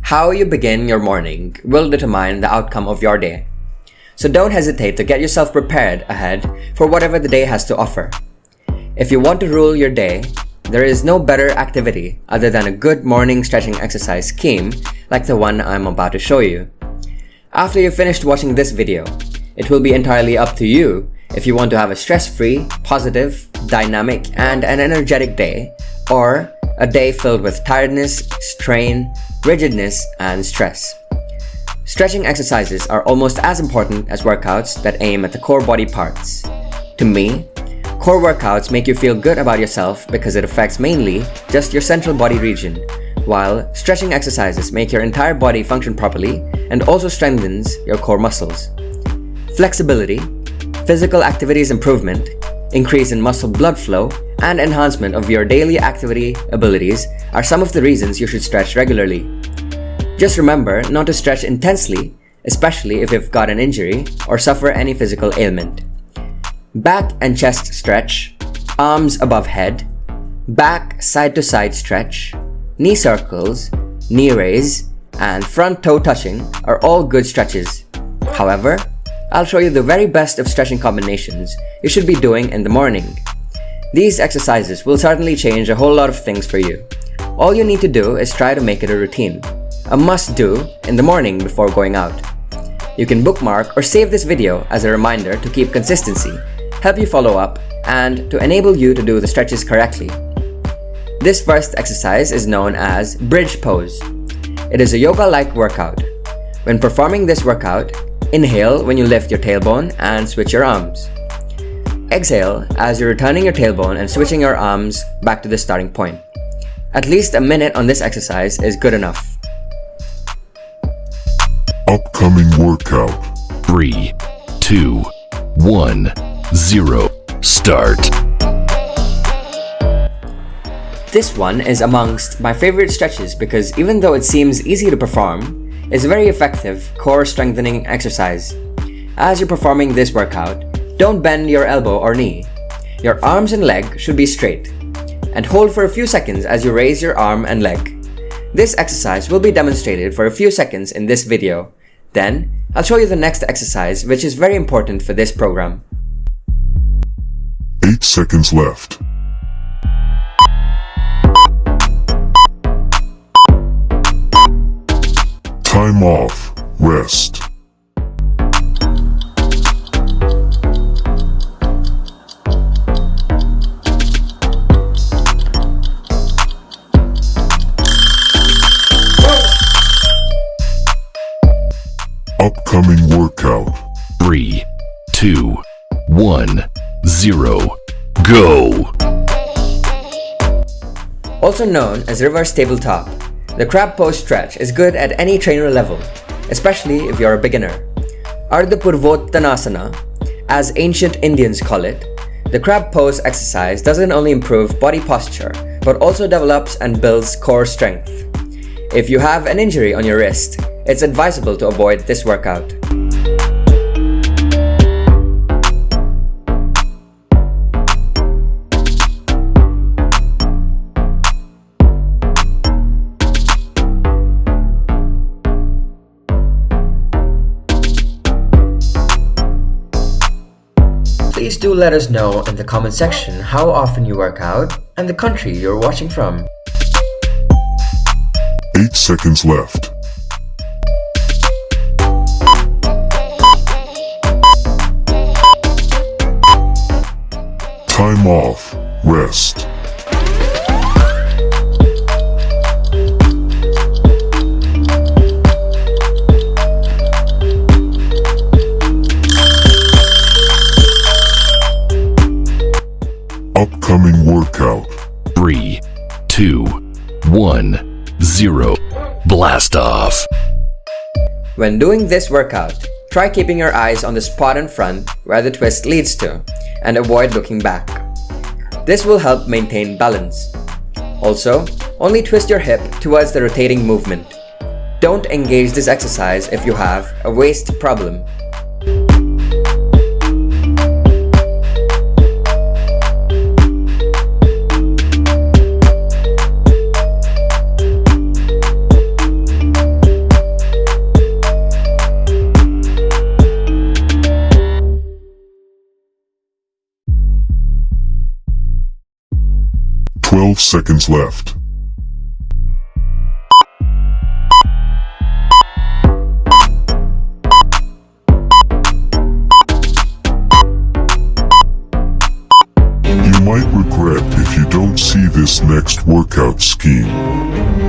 How you begin your morning will determine the outcome of your day. So don't hesitate to get yourself prepared ahead for whatever the day has to offer. If you want to rule your day, there is no better activity other than a good morning stretching exercise scheme like the one I'm about to show you. After you've finished watching this video, it will be entirely up to you if you want to have a stress-free, positive, dynamic, and an energetic day, or a day filled with tiredness, strain, rigidness, and stress. Stretching exercises are almost as important as workouts that aim at the core body parts. To me, core workouts make you feel good about yourself because it affects mainly just your central body region, while stretching exercises make your entire body function properly and also strengthens your core muscles. Flexibility, physical activities improvement, increase in muscle blood flow, and enhancement of your daily activity abilities are some of the reasons you should stretch regularly. Just remember not to stretch intensely, especially if you've got an injury or suffer any physical ailment. Back and chest stretch, arms above head, back side to side stretch, knee circles, knee raise, and front toe touching are all good stretches. However, I'll show you the very best of stretching combinations you should be doing in the morning. These exercises will certainly change a whole lot of things for you. All you need to do is try to make it a routine, a must-do in the morning before going out. You can bookmark or save this video as a reminder to keep consistency, help you follow up, and to enable you to do the stretches correctly. This first exercise is known as bridge pose. It is a yoga-like workout. When performing this workout, inhale when you lift your tailbone and switch your arms. Exhale as you're returning your tailbone and switching your arms back to the starting point. At least a minute on this exercise is good enough. Upcoming workout. 3, 2, 1, 0. Start. This one is amongst my favorite stretches because even though it seems easy to perform, it's a very effective core strengthening exercise. As you're performing this workout, don't bend your elbow or knee. Your arms and leg should be straight. And hold for a few seconds as you raise your arm and leg. This exercise will be demonstrated for a few seconds in this video. Then, I'll show you the next exercise, which is very important for this program. 8 seconds left. Time off. Rest. Upcoming workout. 3, 2, 1, 0. Go! Also known as reverse tabletop, the crab pose stretch is good at any trainer level, especially if you're a beginner. Ardha Purvottanasana, as ancient Indians call it, the crab pose exercise doesn't only improve body posture, but also develops and builds core strength. If you have an injury on your wrist, it's advisable to avoid this workout. Please do let us know in the comment section how often you work out and the country you're watching from. 8 seconds left. Time off. Rest. Upcoming workout. 3, 2, 1, 0. Blast off. When doing this workout, try keeping your eyes on the spot in front where the twist leads to, and avoid looking back. This will help maintain balance. Also, only twist your hip towards the rotating movement. Don't engage this exercise if you have a waist problem. 12 seconds left. You might regret if you don't see this next workout scheme.